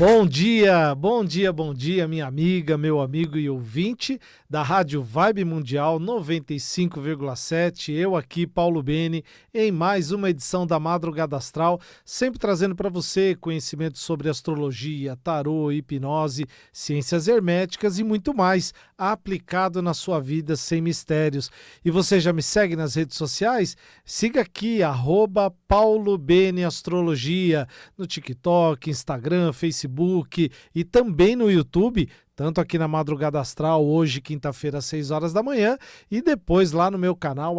Bom dia, bom dia, bom dia, minha amiga, meu amigo e ouvinte da Rádio Vibe Mundial 95,7. Eu aqui, Paulo Bene, em mais uma edição da Madrugada Astral, sempre trazendo para você conhecimento sobre astrologia, tarô, hipnose, ciências herméticas e muito mais, aplicado na sua vida sem mistérios. E você já me segue nas redes sociais? Siga aqui, @Paulo Bene Astrologia, no TikTok, Instagram, Facebook e também no YouTube, tanto aqui na Madrugada Astral, hoje, quinta-feira, às 6 horas da manhã, e depois lá no meu canal,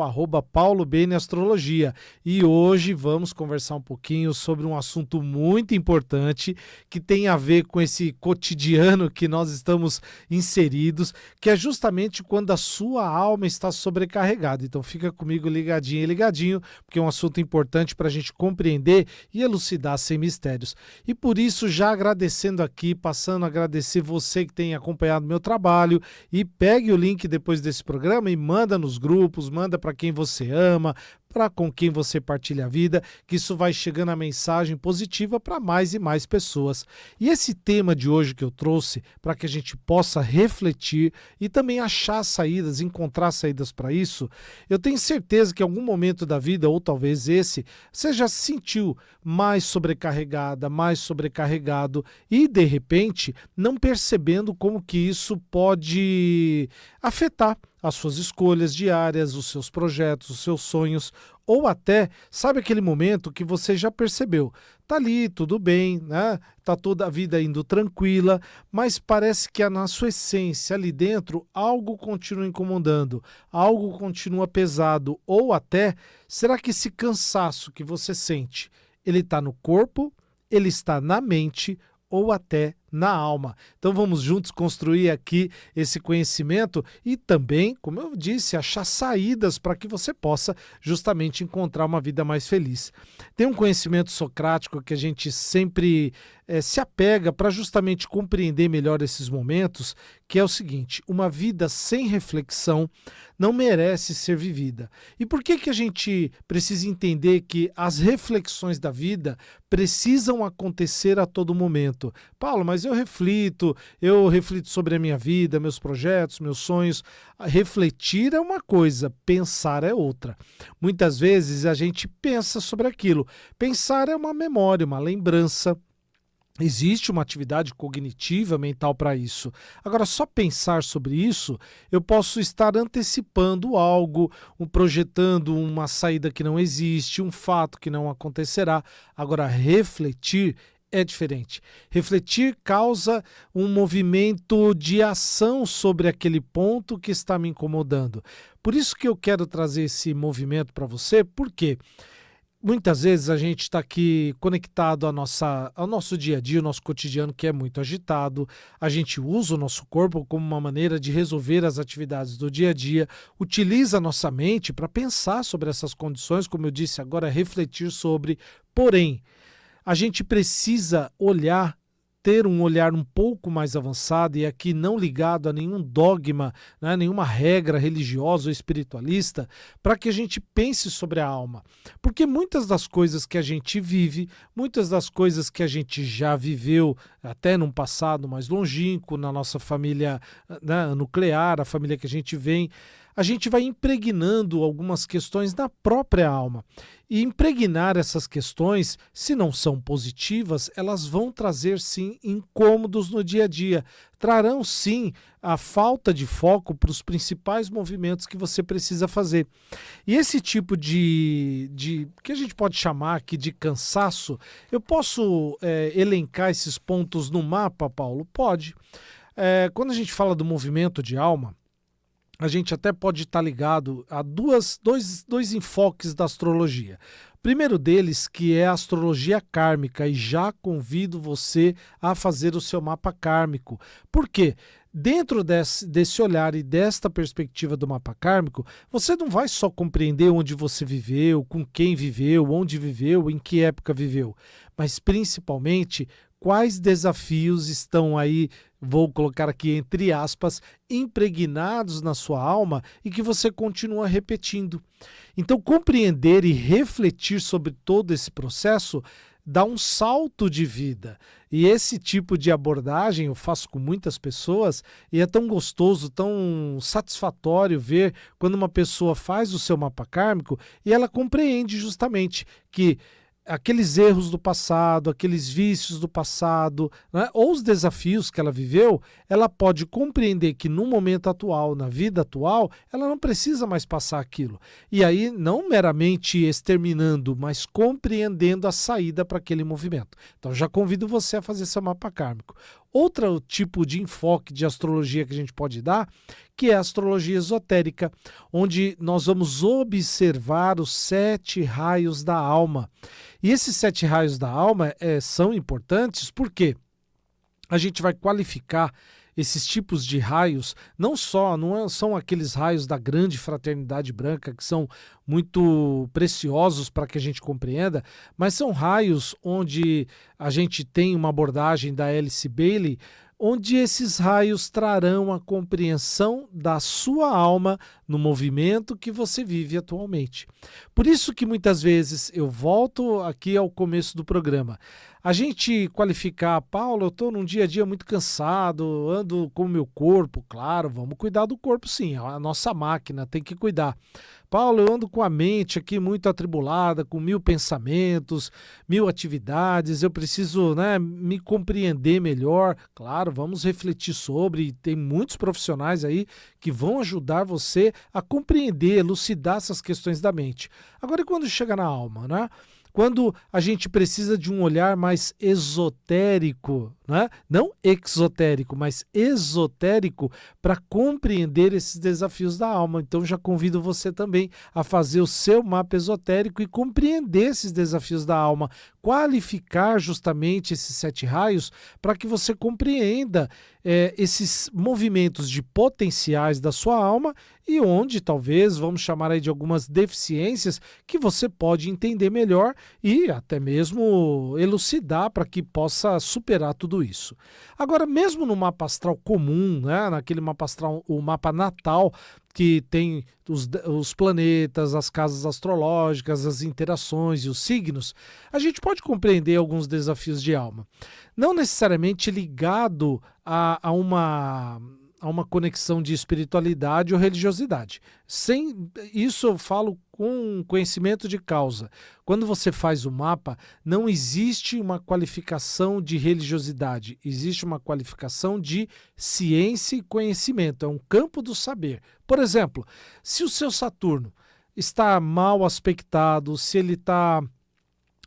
@Paulo Bene Astrologia. E hoje vamos conversar um pouquinho sobre um assunto muito importante que tem a ver com esse cotidiano que nós estamos inseridos, que é justamente quando a sua alma está sobrecarregada. Então fica comigo ligadinho e ligadinho, porque é um assunto importante para a gente compreender e elucidar sem mistérios. E por isso, já agradecendo aqui, passando a agradecer você que tem acompanhado meu trabalho, e pegue o link depois desse programa e manda nos grupos, manda para quem você ama, para com quem você partilha a vida, que isso vai chegando a mensagem positiva para mais e mais pessoas. E esse tema de hoje que eu trouxe, para que a gente possa refletir e também achar saídas, encontrar saídas para isso, eu tenho certeza que em algum momento da vida, ou talvez esse, você já se sentiu mais sobrecarregada, mais sobrecarregado e, de repente, não percebendo como que isso pode afetar as suas escolhas diárias, os seus projetos, os seus sonhos, ou até, sabe aquele momento que você já percebeu, tá ali, tudo bem, né? Tá toda a vida indo tranquila, mas parece que na sua essência, ali dentro, algo continua incomodando, algo continua pesado, ou até, será que esse cansaço que você sente, ele está no corpo, ele está na mente, ou até na alma? Então vamos juntos construir aqui esse conhecimento e também, como eu disse, achar saídas para que você possa justamente encontrar uma vida mais feliz. Tem um conhecimento socrático que a gente sempre se apega para justamente compreender melhor esses momentos, que é o seguinte: uma vida sem reflexão não merece ser vivida. E por que a gente precisa entender que as reflexões da vida precisam acontecer a todo momento? Paulo, mas eu reflito sobre a minha vida, meus projetos, meus sonhos. Refletir é uma coisa, pensar é outra. Muitas vezes a gente pensa sobre aquilo. Pensar é uma memória, uma lembrança. Existe uma atividade cognitiva mental para isso. Agora, só pensar sobre isso, eu posso estar antecipando algo, projetando uma saída que não existe, um fato que não acontecerá. Agora, refletir é diferente. Refletir causa um movimento de ação sobre aquele ponto que está me incomodando. Por isso que eu quero trazer esse movimento para você, porque muitas vezes a gente está aqui conectado ao nosso dia a dia, o nosso cotidiano, que é muito agitado. A gente usa o nosso corpo como uma maneira de resolver as atividades do dia a dia, utiliza a nossa mente para pensar sobre essas condições, como eu disse agora, refletir sobre. Porém, a gente precisa ter um olhar um pouco mais avançado, e aqui não ligado a nenhum dogma, né, nenhuma regra religiosa ou espiritualista, para que a gente pense sobre a alma. Porque muitas das coisas que a gente vive, muitas das coisas que a gente já viveu, até num passado mais longínquo, na nossa família, né, nuclear, a família que a gente vem, a gente vai impregnando algumas questões na própria alma. E impregnar essas questões, se não são positivas, elas vão trazer sim incômodos no dia a dia. Trarão sim a falta de foco para os principais movimentos que você precisa fazer. E esse tipo de que a gente pode chamar aqui de cansaço, eu posso elencar esses pontos no mapa, Paulo? Pode. Quando a gente fala do movimento de alma, a gente até pode estar ligado a dois enfoques da astrologia. Primeiro deles, que é a astrologia kármica, e já convido você a fazer o seu mapa kármico. Por quê? Dentro desse olhar e desta perspectiva do mapa kármico, você não vai só compreender onde você viveu, com quem viveu, onde viveu, em que época viveu, mas principalmente quais desafios estão aí, vou colocar aqui entre aspas, impregnados na sua alma e que você continua repetindo. Então, compreender e refletir sobre todo esse processo dar um salto de vida. E esse tipo de abordagem eu faço com muitas pessoas e é tão gostoso, tão satisfatório ver quando uma pessoa faz o seu mapa kármico e ela compreende justamente que aqueles erros do passado, aqueles vícios do passado, né, ou os desafios que ela viveu, ela pode compreender que no momento atual, na vida atual, ela não precisa mais passar aquilo. E aí, não meramente exterminando, mas compreendendo a saída para aquele movimento. Então, já convido você a fazer seu mapa kármico. Outro tipo de enfoque de astrologia que a gente pode dar, que é a astrologia esotérica, onde nós vamos observar os 7 raios da alma. E esses 7 raios da alma são importantes porque a gente vai qualificar esses tipos de raios, não são aqueles raios da grande fraternidade branca que são muito preciosos para que a gente compreenda, mas são raios onde a gente tem uma abordagem da Alice Bailey, onde esses raios trarão a compreensão da sua alma no movimento que você vive atualmente. Por isso que muitas vezes eu volto aqui ao começo do programa. A gente qualificar, Paulo, eu estou num dia a dia muito cansado, ando com o meu corpo, claro, vamos cuidar do corpo sim, a nossa máquina tem que cuidar. Paulo, eu ando com a mente aqui muito atribulada, com 1000 pensamentos, 1000 atividades, eu preciso, né, me compreender melhor. Claro, vamos refletir sobre, e tem muitos profissionais aí que vão ajudar você a compreender, elucidar essas questões da mente. Agora, e quando chega na alma, né? Quando a gente precisa de um olhar mais esotérico, né? Não exotérico, mas esotérico, para compreender esses desafios da alma. Então já convido você também a fazer o seu mapa esotérico e compreender esses desafios da alma, qualificar justamente esses 7 raios para que você compreenda esses movimentos de potenciais da sua alma e onde talvez, vamos chamar aí de algumas deficiências que você pode entender melhor e até mesmo elucidar para que possa superar tudo isso. Agora, mesmo no mapa astral comum, né, naquele mapa astral, o mapa natal, que tem os planetas, as casas astrológicas, as interações e os signos, a gente pode compreender alguns desafios de alma. Não necessariamente ligado a uma conexão de espiritualidade ou religiosidade. Sem isso eu falo com conhecimento de causa. Quando você faz o mapa, não existe uma qualificação de religiosidade, existe uma qualificação de ciência e conhecimento, é um campo do saber. Por exemplo, se o seu Saturno está mal aspectado, se ele está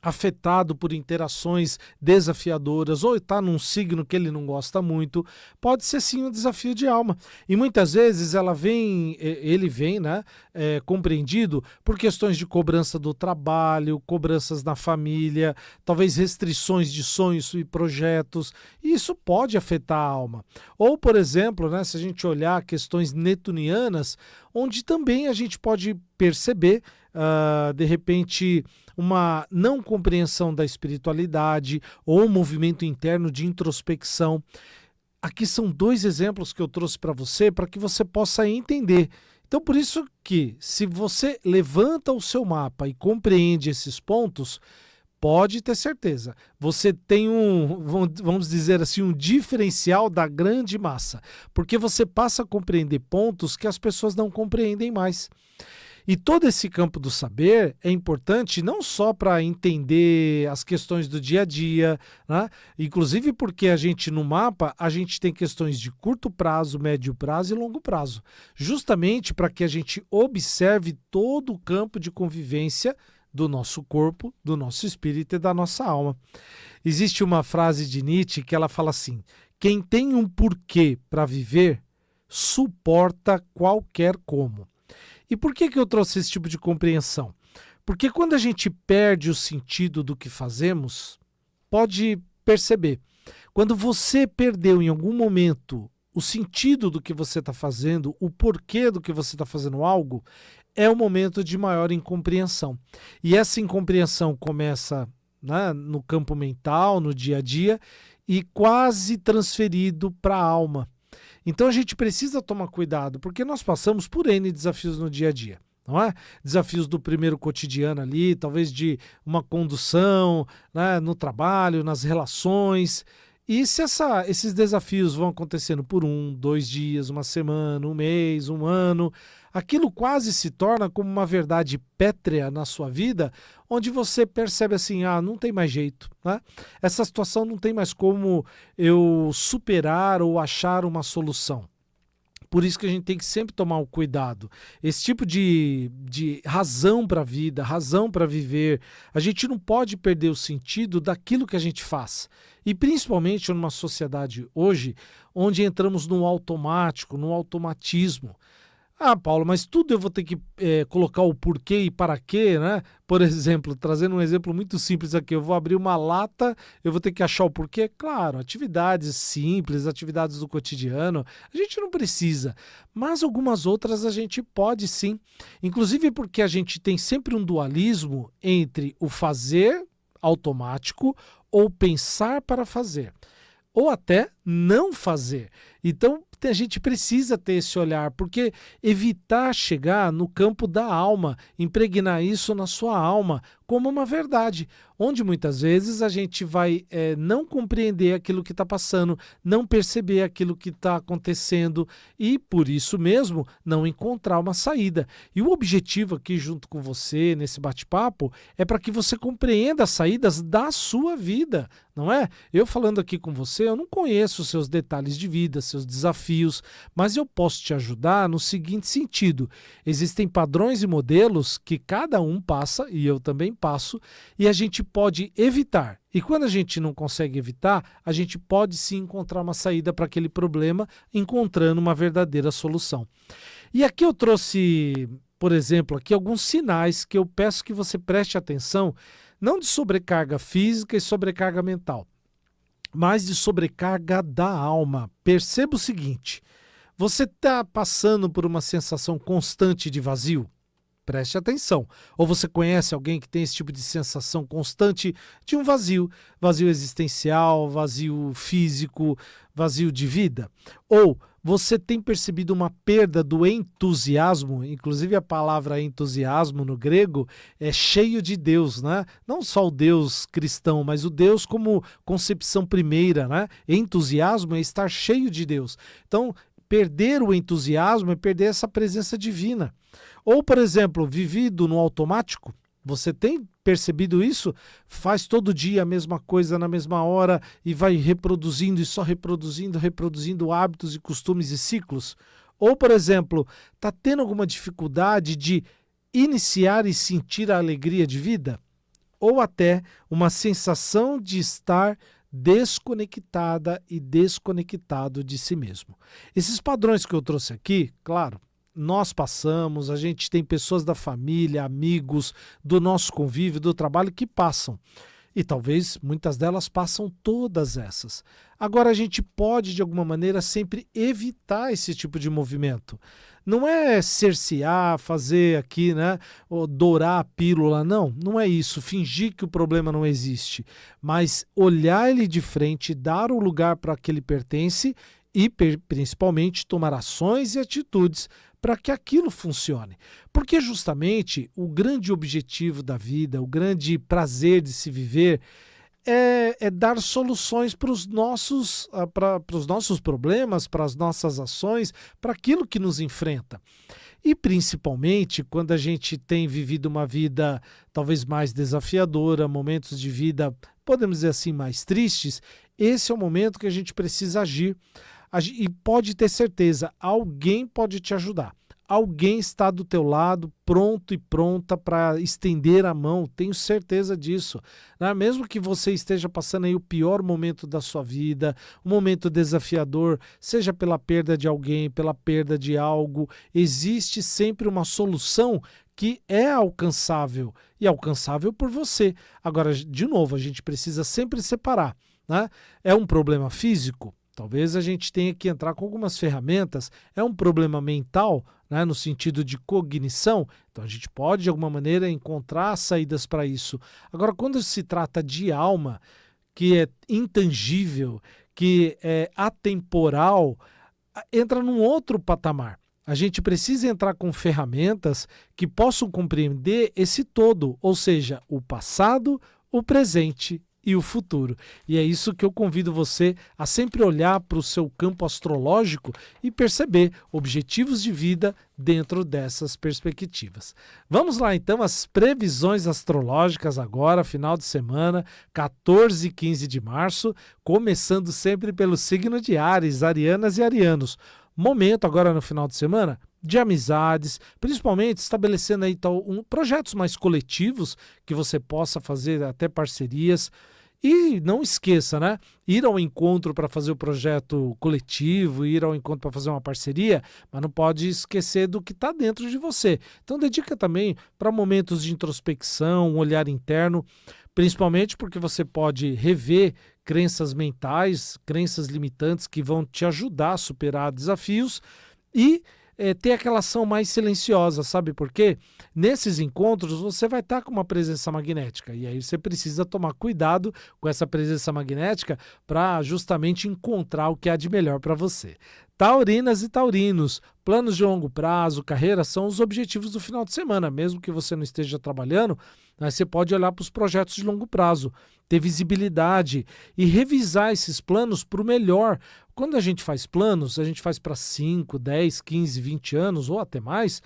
afetado por interações desafiadoras ou está num signo que ele não gosta muito, pode ser sim um desafio de alma. E muitas vezes ele vem, né, compreendido por questões de cobrança do trabalho, cobranças na família, talvez restrições de sonhos e projetos, e isso pode afetar a alma. Ou, por exemplo, né, se a gente olhar questões netunianas, onde também a gente pode perceber, de repente, uma não compreensão da espiritualidade ou um movimento interno de introspecção. Aqui são 2 exemplos que eu trouxe para você que você possa entender. Então, por isso que, se você levanta o seu mapa e compreende esses pontos, pode ter certeza, você tem vamos dizer assim, um diferencial da grande massa, porque você passa a compreender pontos que as pessoas não compreendem mais. E todo esse campo do saber é importante não só para entender as questões do dia a dia, né? Inclusive porque no mapa, a gente tem questões de curto prazo, médio prazo e longo prazo, justamente para que a gente observe todo o campo de convivência do nosso corpo, do nosso espírito e da nossa alma. Existe uma frase de Nietzsche que ela fala assim: quem tem um porquê para viver, suporta qualquer como. E por que eu trouxe esse tipo de compreensão? Porque quando a gente perde o sentido do que fazemos, pode perceber, quando você perdeu em algum momento o sentido do que você está fazendo, o porquê do que você está fazendo algo, é o momento de maior incompreensão. E essa incompreensão começa, né, no campo mental, no dia a dia, e quase transferido para a alma. Então a gente precisa tomar cuidado, porque nós passamos por N desafios no dia a dia. não é? Desafios do primeiro cotidiano ali, talvez de uma condução, né, no trabalho, nas relações. E se esses desafios vão acontecendo por 1, 2 dias, uma semana, um mês, um ano, aquilo quase se torna como uma verdade pétrea na sua vida, onde você percebe assim, não tem mais jeito, né? Essa situação não tem mais como eu superar ou achar uma solução. Por isso que a gente tem que sempre tomar o cuidado. Esse tipo de razão para a vida, razão para viver, a gente não pode perder o sentido daquilo que a gente faz. E principalmente numa sociedade hoje, onde entramos no automático, no automatismo. Paulo, mas tudo eu vou ter que colocar o porquê e para quê, né? Por exemplo, trazendo um exemplo muito simples aqui, eu vou abrir uma lata, eu vou ter que achar o porquê? Claro, atividades simples, atividades do cotidiano, a gente não precisa, mas algumas outras a gente pode sim. Inclusive porque a gente tem sempre um dualismo entre o fazer automático ou pensar para fazer, ou até não fazer. Então, a gente precisa ter esse olhar, porque evitar chegar no campo da alma, impregnar isso na sua alma como uma verdade, onde muitas vezes a gente vai não compreender aquilo que está passando, não perceber aquilo que está acontecendo e, por isso mesmo, não encontrar uma saída. E o objetivo aqui, junto com você, nesse bate-papo, é para que você compreenda as saídas da sua vida, não é? Eu falando aqui com você, eu não conheço os seus detalhes de vida, seus desafios, mas eu posso te ajudar no seguinte sentido: existem padrões e modelos que cada um passa, e eu também passo, e a gente pode evitar. E quando a gente não consegue evitar, a gente pode sim encontrar uma saída para aquele problema, encontrando uma verdadeira solução. E aqui eu trouxe, por exemplo, aqui alguns sinais que eu peço que você preste atenção, não de sobrecarga física e sobrecarga mental, mas de sobrecarga da alma. Perceba o seguinte: você está passando por uma sensação constante de vazio? Preste atenção. Ou você conhece alguém que tem esse tipo de sensação constante de um vazio, vazio existencial, vazio físico, vazio de vida? Ou você tem percebido uma perda do entusiasmo? Inclusive a palavra entusiasmo no grego é cheio de Deus, né? Não só o Deus cristão, mas o Deus como concepção primeira, né? Entusiasmo é estar cheio de Deus. Então, perder o entusiasmo é perder essa presença divina. Ou, por exemplo, vivido no automático, você tem percebido isso? Faz todo dia a mesma coisa na mesma hora e vai reproduzindo e só reproduzindo hábitos e costumes e ciclos? Ou, por exemplo, está tendo alguma dificuldade de iniciar e sentir a alegria de vida? Ou até uma sensação de estar desconectada e desconectado de si mesmo. Esses padrões que eu trouxe aqui, claro, nós passamos, a gente tem pessoas da família, amigos, do nosso convívio, do trabalho que passam. E talvez muitas delas passam todas essas. Agora a gente pode, de alguma maneira, sempre evitar esse tipo de movimento. Não é cercear, fazer aqui, né, ou dourar a pílula, não é isso, fingir que o problema não existe, mas olhar ele de frente, dar o lugar para que ele pertence e principalmente tomar ações e atitudes para que aquilo funcione. Porque justamente o grande objetivo da vida, o grande prazer de se viver é dar soluções para os nossos problemas, para as nossas ações, para aquilo que nos enfrenta. E principalmente quando a gente tem vivido uma vida talvez mais desafiadora, momentos de vida, podemos dizer assim, mais tristes, esse é o momento que a gente precisa agir. E pode ter certeza, alguém pode te ajudar. Alguém está do teu lado, pronto e pronta para estender a mão, tenho certeza disso. Né? Mesmo que você esteja passando aí o pior momento da sua vida, um momento desafiador, seja pela perda de alguém, pela perda de algo, existe sempre uma solução que é alcançável, e alcançável por você. Agora, de novo, a gente precisa sempre separar, né? É um problema físico? Talvez a gente tenha que entrar com algumas ferramentas. É um problema mental, né, no sentido de cognição, então a gente pode, de alguma maneira, encontrar saídas para isso. Agora, quando se trata de alma, que é intangível, que é atemporal, entra num outro patamar. a gente precisa entrar com ferramentas que possam compreender esse todo, ou seja, o passado, o presente e o futuro. E é isso que eu convido você a sempre olhar para o seu campo astrológico e perceber objetivos de vida dentro dessas perspectivas. Vamos lá então às previsões astrológicas agora, final de semana, 14 e 15 de março, começando sempre pelo signo de Áries, arianas e arianos. Momento agora no final de semana de amizades, principalmente estabelecendo aí projetos mais coletivos que você possa fazer até parcerias. E não esqueça, né? Ir ao encontro para fazer o projeto coletivo, ir ao encontro para fazer uma parceria, mas não pode esquecer do que está dentro de você. Então dedica também para momentos de introspecção, um olhar interno, principalmente porque você pode rever crenças mentais, crenças limitantes que vão te ajudar a superar desafios e ter aquela ação mais silenciosa, sabe por quê? Nesses encontros você vai estar com uma presença magnética e aí você precisa tomar cuidado com essa presença magnética para justamente encontrar o que há de melhor para você. Taurinas e taurinos, planos de longo prazo, carreira são os objetivos do final de semana, mesmo que você não esteja trabalhando, mas você pode olhar para os projetos de longo prazo, ter visibilidade e revisar esses planos para o melhor. Quando a gente faz planos, a gente faz para 5, 10, 15, 20 anos ou até mais,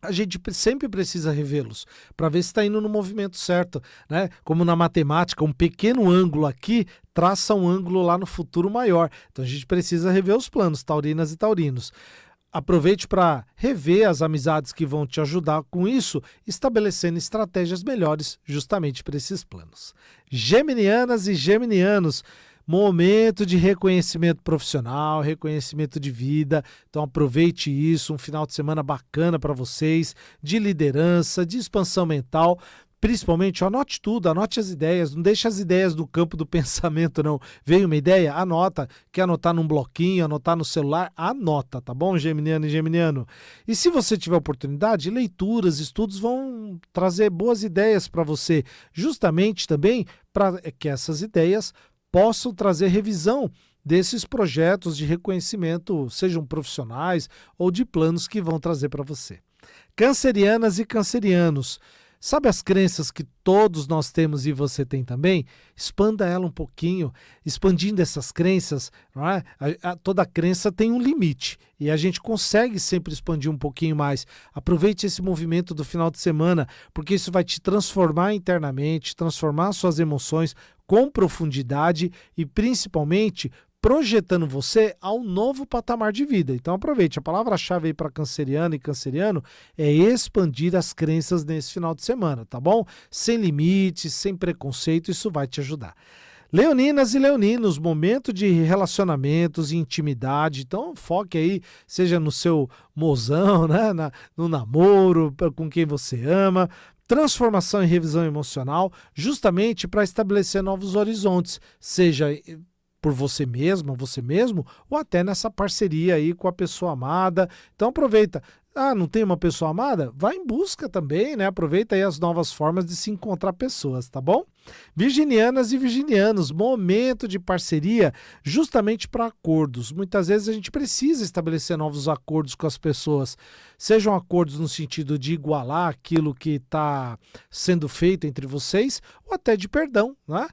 a gente sempre precisa revê-los para ver se está indo no movimento certo, né? Como na matemática, um pequeno ângulo aqui traça um ângulo lá no futuro maior. Então a gente precisa rever os planos, taurinas e taurinos. Aproveite para rever as amizades que vão te ajudar com isso, estabelecendo estratégias melhores justamente para esses planos. Geminianas e geminianos, momento de reconhecimento profissional, reconhecimento de vida, então aproveite isso, um final de semana bacana para vocês, de liderança, de expansão mental, principalmente anote tudo, anote as ideias, não deixe as ideias do campo do pensamento não, veio uma ideia, anota, quer anotar num bloquinho, anotar no celular, anota, tá bom, geminiano e geminiano? E se você tiver oportunidade, leituras, estudos vão trazer boas ideias para você, justamente também para que essas ideias possam trazer revisão desses projetos de reconhecimento, sejam profissionais ou de planos que vão trazer para você. Cancerianas e cancerianos, sabe as crenças que todos nós temos e você tem também? Expanda ela um pouquinho, expandindo essas crenças, não é? Toda crença tem um limite e a gente consegue sempre expandir um pouquinho mais. Aproveite esse movimento do final de semana, porque isso vai te transformar internamente, transformar suas emoções com profundidade e principalmente projetando você a um novo patamar de vida. Então aproveite, a palavra-chave aí para canceriano e canceriano é expandir as crenças nesse final de semana, tá bom? Sem limites, sem preconceito, isso vai te ajudar. Leoninas e leoninos, momento de relacionamentos e intimidade, então foque aí, seja no seu mozão, né? No namoro, com quem você ama, transformação e revisão emocional, justamente para estabelecer novos horizontes, seja por você mesma, você mesmo, ou até nessa parceria aí com a pessoa amada. Então aproveita. Ah, não tem uma pessoa amada? Vai em busca também, né? Aproveita aí as novas formas de se encontrar pessoas, tá bom? Virginianas e virginianos, momento de parceria justamente para acordos. Muitas vezes a gente precisa estabelecer novos acordos com as pessoas, sejam acordos no sentido de igualar aquilo que está sendo feito entre vocês, ou até de perdão, né?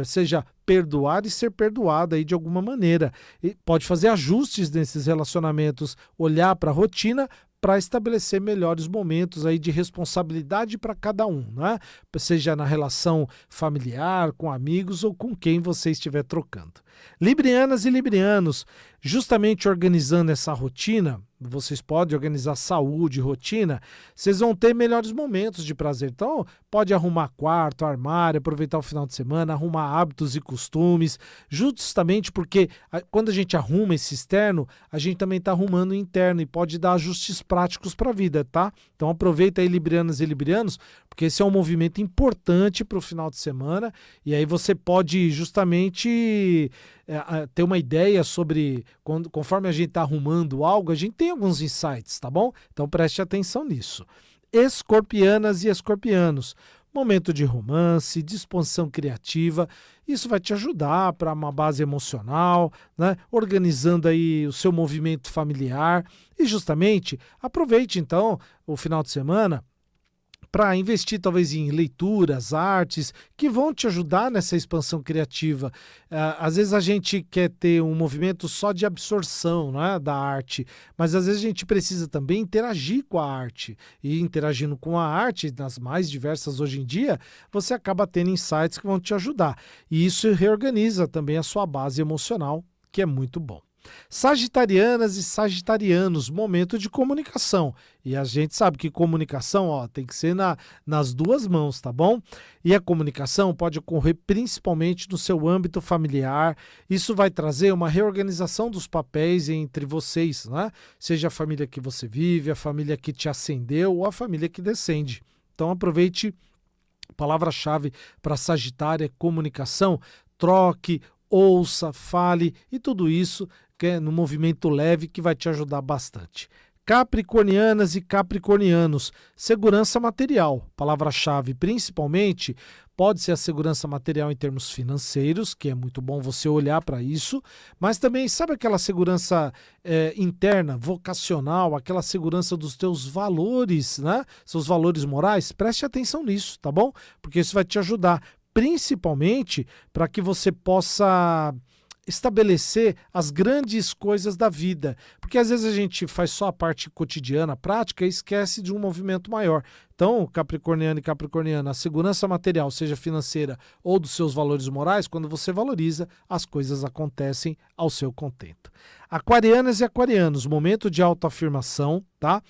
Seja perdoar e ser perdoado aí de alguma maneira. E pode fazer ajustes nesses relacionamentos, olhar para a rotina para estabelecer melhores momentos aí de responsabilidade para cada um, né? Seja na relação familiar, com amigos ou com quem você estiver trocando. Librianas e librianos, justamente organizando essa rotina, vocês podem organizar saúde, rotina, vocês vão ter melhores momentos de prazer. Então, pode arrumar quarto, armário, aproveitar o final de semana, arrumar hábitos e costumes, justamente porque quando a gente arruma esse externo, a gente também está arrumando o interno e pode dar ajustes práticos para a vida, tá? Então, aproveita aí, librianas e librianos, porque esse é um movimento importante para o final de semana e aí você pode justamente ter uma ideia sobre, conforme a gente está arrumando algo, a gente tem alguns insights, tá bom? Então preste atenção nisso. Escorpianas e escorpianos, momento de romance, disposição criativa. Isso vai te ajudar para uma base emocional, né? Organizando aí o seu movimento familiar. E justamente aproveite então o final de semana para investir talvez em leituras, artes, que vão te ajudar nessa expansão criativa. Às vezes a gente quer ter um movimento só de absorção, né, da arte, mas às vezes a gente precisa também interagir com a arte. E interagindo com a arte, nas mais diversas hoje em dia, você acaba tendo insights que vão te ajudar. E isso reorganiza também a sua base emocional, que é muito bom. Sagitarianas e sagitarianos, momento de comunicação. E a gente sabe que comunicação, tem que ser nas duas mãos, tá bom? E a comunicação pode ocorrer principalmente no seu âmbito familiar. Isso vai trazer uma reorganização dos papéis entre vocês, né? Seja a família que você vive, a família que te ascendeu ou a família que descende. Então aproveite, palavra-chave para Sagitário é comunicação, troque, ouça, fale e tudo isso que é no movimento leve que vai te ajudar bastante. Capricornianas e capricornianos, segurança material, palavra-chave principalmente pode ser a segurança material em termos financeiros, que é muito bom você olhar para isso, mas também sabe aquela segurança interna, vocacional, aquela segurança dos teus valores, né? Seus valores morais, preste atenção nisso, tá bom? Porque isso vai te ajudar, principalmente para que você possa estabelecer as grandes coisas da vida, porque às vezes a gente faz só a parte cotidiana, prática, e esquece de um movimento maior. Então, capricorniano e capricorniana, a segurança material, seja financeira ou dos seus valores morais, quando você valoriza, as coisas acontecem ao seu contento. Aquarianas e aquarianos, momento de autoafirmação, tá?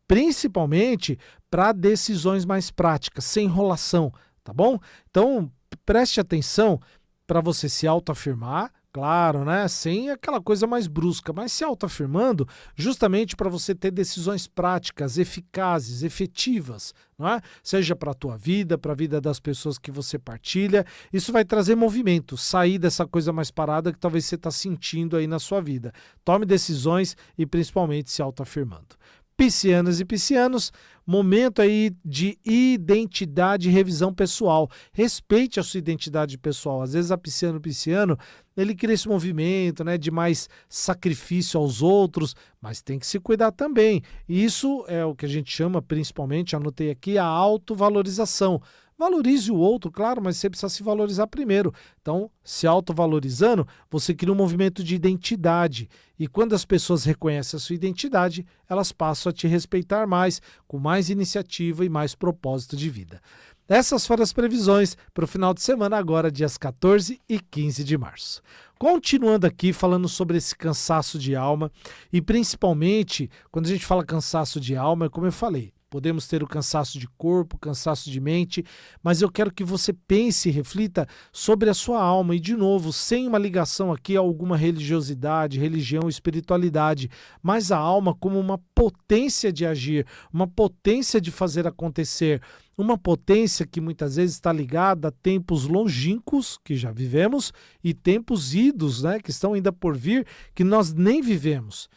Principalmente para decisões mais práticas, sem enrolação, tá bom? Então, preste atenção para você se autoafirmar, claro, né? Sem aquela coisa mais brusca, mas se autoafirmando justamente para você ter decisões práticas, eficazes, efetivas, não é? Seja para a tua vida, para a vida das pessoas que você partilha. Isso vai trazer movimento, sair dessa coisa mais parada que talvez você está sentindo aí na sua vida. Tome decisões e principalmente se autoafirmando. Piscianas e piscianos, momento aí de identidade e revisão pessoal. Respeite a sua identidade pessoal. Às vezes a pisciano, ele cria esse movimento, né, de mais sacrifício aos outros, mas tem que se cuidar também. E isso é o que a gente chama, principalmente, anotei aqui, a autovalorização. Valorize o outro, claro, mas você precisa se valorizar primeiro. Então, se autovalorizando, você cria um movimento de identidade. E quando as pessoas reconhecem a sua identidade, elas passam a te respeitar mais, com mais iniciativa e mais propósito de vida. Essas foram as previsões para o final de semana, agora dias 14 e 15 de março. Continuando aqui, falando sobre esse cansaço de alma, e principalmente, quando a gente fala cansaço de alma, como eu falei, podemos ter o cansaço de corpo, cansaço de mente, mas eu quero que você pense e reflita sobre a sua alma e, de novo, sem uma ligação aqui a alguma religiosidade, religião, espiritualidade, mas a alma como uma potência de agir, uma potência de fazer acontecer, uma potência que muitas vezes está ligada a tempos longínquos, que já vivemos, e tempos idos, né, que estão ainda por vir, que nós nem vivemos.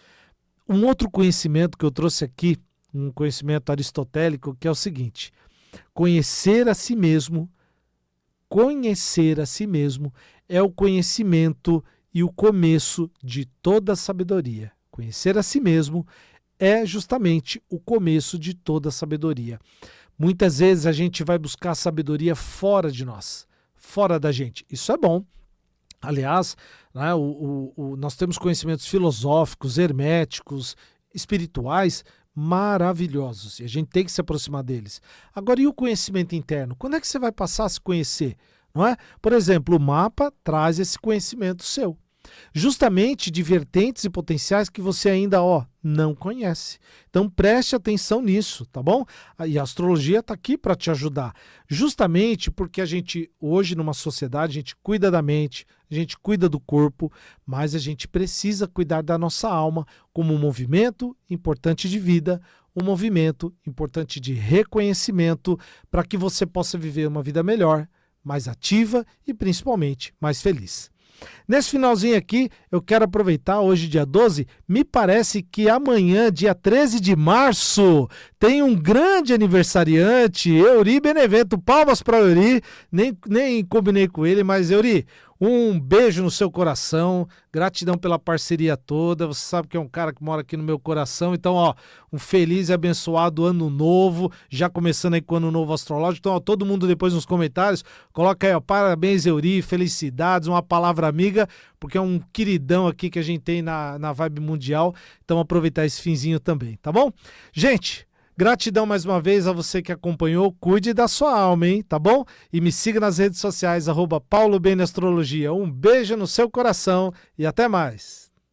Um outro conhecimento que eu trouxe aqui, um conhecimento aristotélico, que é o seguinte: conhecer a si mesmo é o conhecimento e o começo de toda a sabedoria. Conhecer a si mesmo é justamente o começo de toda a sabedoria. Muitas vezes a gente vai buscar sabedoria fora de nós, fora da gente. Isso é bom. Aliás, né, nós temos conhecimentos filosóficos, herméticos, espirituais, maravilhosos, e a gente tem que se aproximar deles. Agora, e o conhecimento interno? Quando é que você vai passar a se conhecer? Não é? Por exemplo, o mapa traz esse conhecimento seu, justamente de vertentes e potenciais que você ainda não conhece. Então preste atenção nisso, tá bom? E a astrologia está aqui para te ajudar, justamente porque a gente hoje numa sociedade, a gente cuida da mente, a gente cuida do corpo, mas a gente precisa cuidar da nossa alma como um movimento importante de vida, um movimento importante de reconhecimento para que você possa viver uma vida melhor, mais ativa e principalmente mais feliz. Nesse finalzinho aqui, eu quero aproveitar, hoje dia 12, me parece que amanhã, dia 13 de março, tem um grande aniversariante, Euri Benevento. Palmas para Euri, nem combinei com ele, mas Euri, um beijo no seu coração, gratidão pela parceria toda, você sabe que é um cara que mora aqui no meu coração, então ó, um feliz e abençoado ano novo, já começando aí com o ano novo astrológico, então ó, todo mundo depois nos comentários, coloca aí ó, parabéns Euri, felicidades, uma palavra amiga, porque é um queridão aqui que a gente tem na Vibe Mundial, então aproveitar esse finzinho também, tá bom? Gente, gratidão mais uma vez a você que acompanhou, cuide da sua alma, hein, tá bom? E me siga nas redes sociais, @PauloBeneAstrologia. Um beijo no seu coração e até mais.